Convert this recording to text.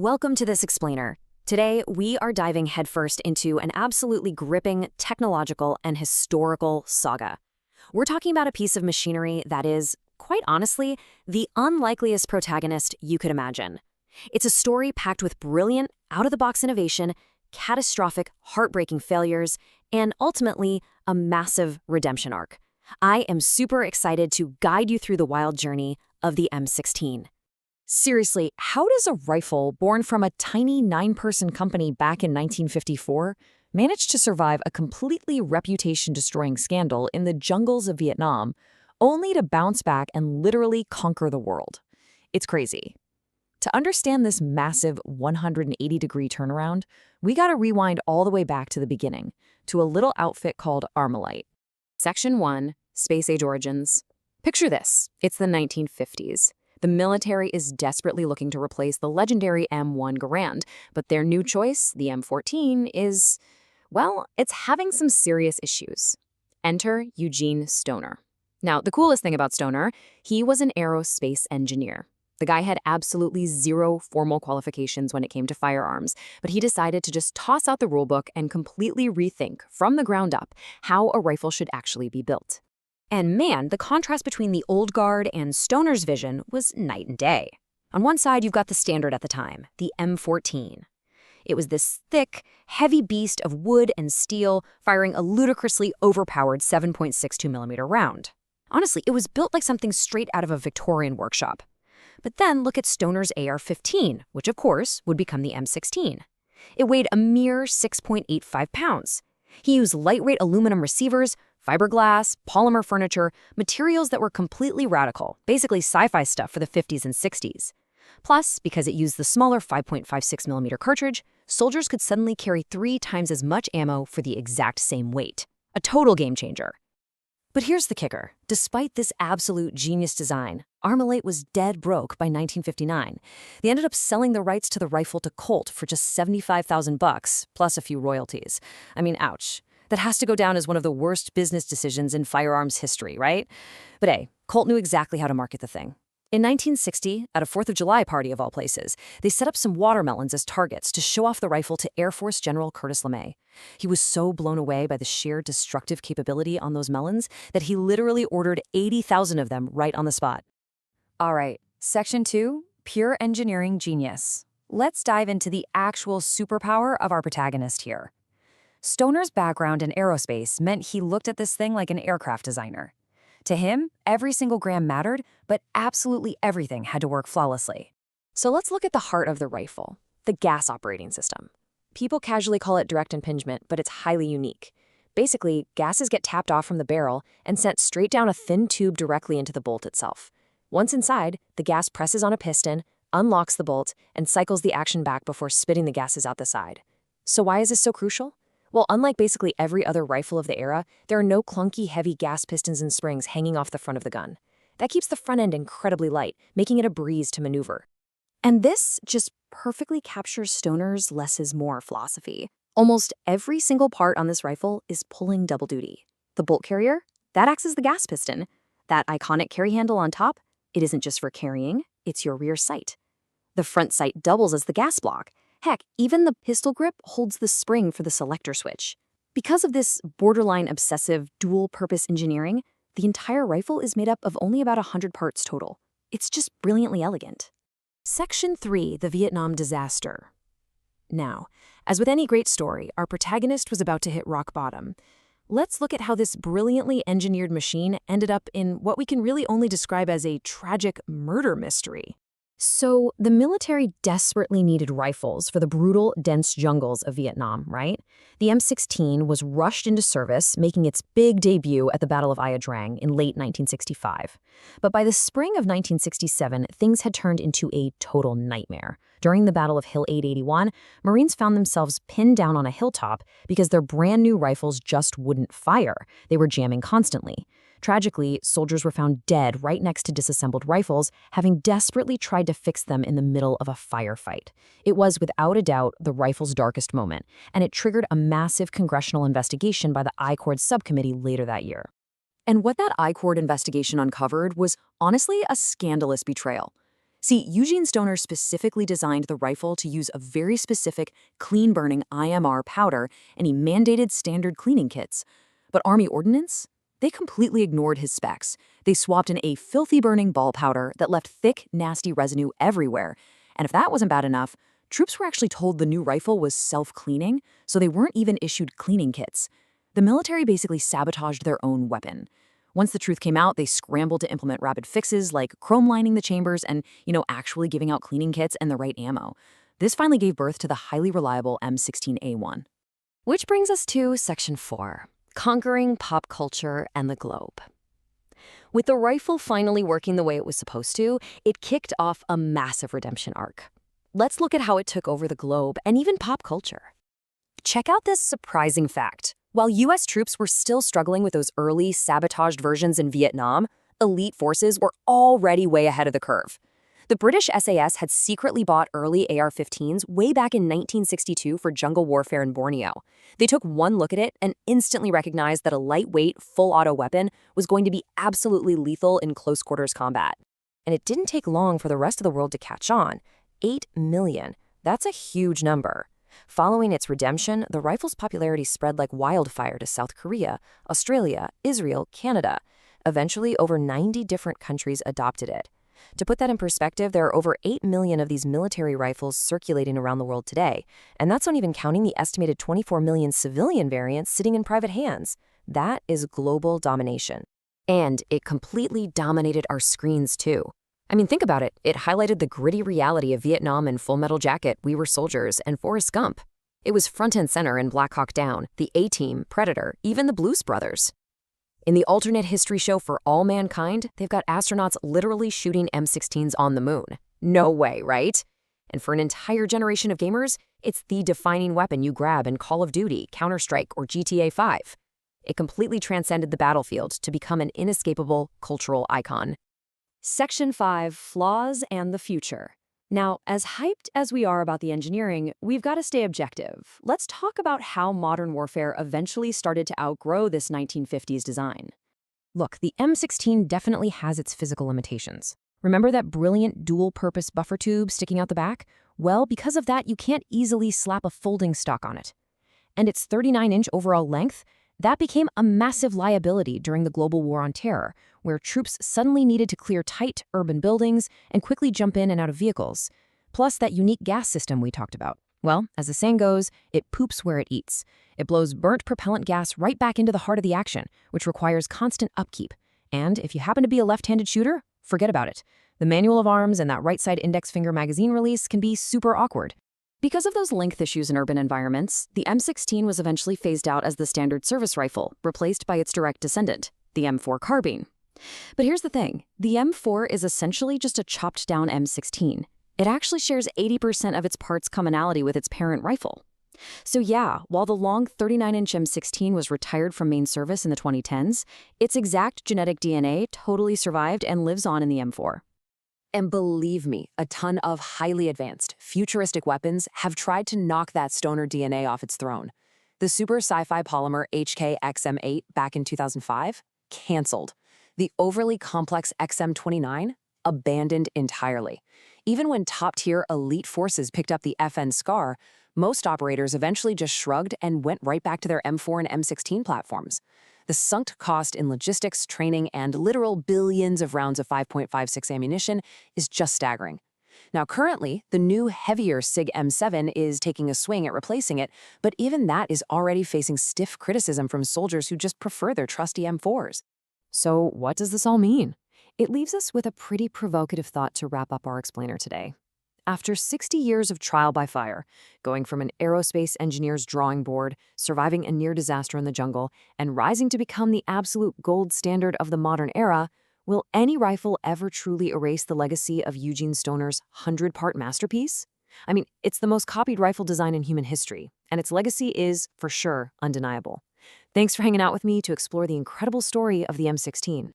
Welcome to This Explainer. Today, we are diving headfirst into an absolutely gripping technological and historical saga. We're talking about a piece of machinery that is, quite honestly, the unlikeliest protagonist you could imagine. It's a story packed with brilliant, out-of-the-box innovation, catastrophic, heartbreaking failures, and ultimately, a massive redemption arc. I am super excited to guide you through the wild journey of the M16. Seriously, how does a rifle born from a tiny 9-person company back in 1954 manage to survive a completely reputation-destroying scandal in the jungles of Vietnam, only to bounce back and literally conquer the world? It's crazy. To understand this massive 180-degree turnaround, we gotta rewind all the way back to the beginning, to a little outfit called Armalite. Section 1, Space Age Origins. Picture this. It's the 1950s. The military is desperately looking to replace the legendary M1 Garand, but their new choice, the M14, is, well, it's having some serious issues. Enter Eugene Stoner. Now, the coolest thing about Stoner, he was an aerospace engineer. The guy had absolutely zero formal qualifications when it came to firearms, but he decided to just toss out the rulebook and completely rethink, from the ground up, how a rifle should actually be built. And man, the contrast between the old guard and Stoner's vision was night and day. On one side, you've got the standard at the time, the M14. It was this thick, heavy beast of wood and steel firing a ludicrously overpowered 7.62mm round. Honestly, it was built like something straight out of a Victorian workshop. But then look at Stoner's AR-15, which of course would become the M16. It weighed a mere 6.85 pounds. He used lightweight aluminum receivers, fiberglass, polymer furniture, materials that were completely radical, basically sci-fi stuff for the 50s and 60s. Plus, because it used the smaller 5.56mm cartridge, soldiers could suddenly carry 3 times as much ammo for the exact same weight. A total game changer. But here's the kicker. Despite this absolute genius design, Armalite was dead broke by 1959. They ended up selling the rights to the rifle to Colt for just $75,000 plus a few royalties. I mean, ouch. That has to go down as one of the worst business decisions in firearms history, right? But hey, Colt knew exactly how to market the thing. In 1960, at a 4th of July party of all places, they set up some watermelons as targets to show off the rifle to Air Force General Curtis LeMay. He was so blown away by the sheer destructive capability on those melons that he literally ordered 80,000 of them right on the spot. All right, Section 2, Pure Engineering Genius. Let's dive into the actual superpower of our protagonist here. Stoner's background in aerospace meant he looked at this thing like an aircraft designer. To him, every single gram mattered, but absolutely everything had to work flawlessly. So let's look at the heart of the rifle, the gas operating system. People casually call it direct impingement, but it's highly unique. Basically, gases get tapped off from the barrel and sent straight down a thin tube directly into the bolt itself. Once inside, the gas presses on a piston, unlocks the bolt, and cycles the action back before spitting the gases out the side. So why is this so crucial? Well, unlike basically every other rifle of the era, there are no clunky, heavy gas pistons and springs hanging off the front of the gun. That keeps the front end incredibly light, making it a breeze to maneuver. And this just perfectly captures Stoner's less is more philosophy. Almost every single part on this rifle is pulling double duty. The bolt carrier, that acts as the gas piston. That iconic carry handle on top, it isn't just for carrying, it's your rear sight. The front sight doubles as the gas block. Heck, even the pistol grip holds the spring for the selector switch. Because of this borderline obsessive dual-purpose engineering, the entire rifle is made up of only about 100 parts total. It's just brilliantly elegant. Section 3, the Vietnam Disaster. Now, as with any great story, our protagonist was about to hit rock bottom. Let's look at how this brilliantly engineered machine ended up in what we can really only describe as a tragic murder mystery. So, the military desperately needed rifles for the brutal, dense jungles of Vietnam, right? The M16 was rushed into service, making its big debut at the Battle of Ia Drang in late 1965. But by the spring of 1967, things had turned into a total nightmare. During the Battle of Hill 881, Marines found themselves pinned down on a hilltop because their brand new rifles just wouldn't fire. They were jamming constantly. Tragically, soldiers were found dead right next to disassembled rifles, having desperately tried to fix them in the middle of a firefight. It was, without a doubt, the rifle's darkest moment, and it triggered a massive congressional investigation by the I-Cord subcommittee later that year. And what that I-Cord investigation uncovered was honestly a scandalous betrayal. See, Eugene Stoner specifically designed the rifle to use a very specific, clean-burning IMR powder, and he mandated standard cleaning kits. But Army Ordnance? They completely ignored his specs. They swapped in a filthy-burning ball powder that left thick, nasty residue everywhere. And if that wasn't bad enough, troops were actually told the new rifle was self-cleaning, so they weren't even issued cleaning kits. The military basically sabotaged their own weapon. Once the truth came out, they scrambled to implement rapid fixes like chrome lining the chambers and, actually giving out cleaning kits and the right ammo. This finally gave birth to the highly reliable M16A1. Which brings us to Section 4, Conquering Pop Culture and the Globe. With the rifle finally working the way it was supposed to, it kicked off a massive redemption arc. Let's look at how it took over the globe and even pop culture. Check out this surprising fact. While U.S. troops were still struggling with those early, sabotaged versions in Vietnam, elite forces were already way ahead of the curve. The British SAS had secretly bought early AR-15s way back in 1962 for jungle warfare in Borneo. They took one look at it and instantly recognized that a lightweight, full-auto weapon was going to be absolutely lethal in close-quarters combat. And it didn't take long for the rest of the world to catch on. 8 million. That's a huge number. Following its redemption, the rifle's popularity spread like wildfire to South Korea, Australia, Israel, Canada. Eventually, over 90 different countries adopted it. To put that in perspective, there are over 8 million of these military rifles circulating around the world today, and that's not even counting the estimated 24 million civilian variants sitting in private hands. That is global domination. And it completely dominated our screens, too. I mean, think about it. It highlighted the gritty reality of Vietnam and Full Metal Jacket, We Were Soldiers, and Forrest Gump. It was front and center in Black Hawk Down, The A-Team, Predator, even the Blues Brothers. In the alternate history show For All Mankind, they've got astronauts literally shooting M16s on the moon. No way, right? And for an entire generation of gamers, it's the defining weapon you grab in Call of Duty, Counter-Strike, or GTA 5. It completely transcended the battlefield to become an inescapable cultural icon. Section 5, Flaws and the Future. Now, as hyped as we are about the engineering, we've got to stay objective. Let's talk about how modern warfare eventually started to outgrow this 1950s design. Look, the M16 definitely has its physical limitations. Remember that brilliant dual-purpose buffer tube sticking out the back? Well, because of that, you can't easily slap a folding stock on it. And its 39-inch overall length, that became a massive liability during the global war on terror, where troops suddenly needed to clear tight urban buildings and quickly jump in and out of vehicles. Plus that unique gas system we talked about. Well, as the saying goes, it poops where it eats. It blows burnt propellant gas right back into the heart of the action, which requires constant upkeep. And if you happen to be a left-handed shooter, forget about it. The manual of arms and that right side index finger magazine release can be super awkward. Because of those length issues in urban environments, the M16 was eventually phased out as the standard service rifle, replaced by its direct descendant, the M4 carbine. But here's the thing, the M4 is essentially just a chopped-down M16. It actually shares 80% of its parts commonality with its parent rifle. So yeah, while the long 39-inch M16 was retired from main service in the 2010s, its exact genetic DNA totally survived and lives on in the M4. And believe me, a ton of highly advanced, futuristic weapons have tried to knock that Stoner DNA off its throne. The super sci-fi polymer HK-XM8 back in 2005? Canceled. The overly complex XM29? Abandoned entirely. Even when top-tier elite forces picked up the FN SCAR, most operators eventually just shrugged and went right back to their M4 and M16 platforms. The sunk cost in logistics, training, and literal billions of rounds of 5.56 ammunition is just staggering. Now, currently, the new, heavier SIG M7 is taking a swing at replacing it, but even that is already facing stiff criticism from soldiers who just prefer their trusty M4s. So what does this all mean? It leaves us with a pretty provocative thought to wrap up our explainer today. After 60 years of trial by fire, going from an aerospace engineer's drawing board, surviving a near disaster in the jungle, and rising to become the absolute gold standard of the modern era, will any rifle ever truly erase the legacy of Eugene Stoner's 100-part masterpiece? I mean, it's the most copied rifle design in human history, and its legacy is, for sure, undeniable. Thanks for hanging out with me to explore the incredible story of the M16.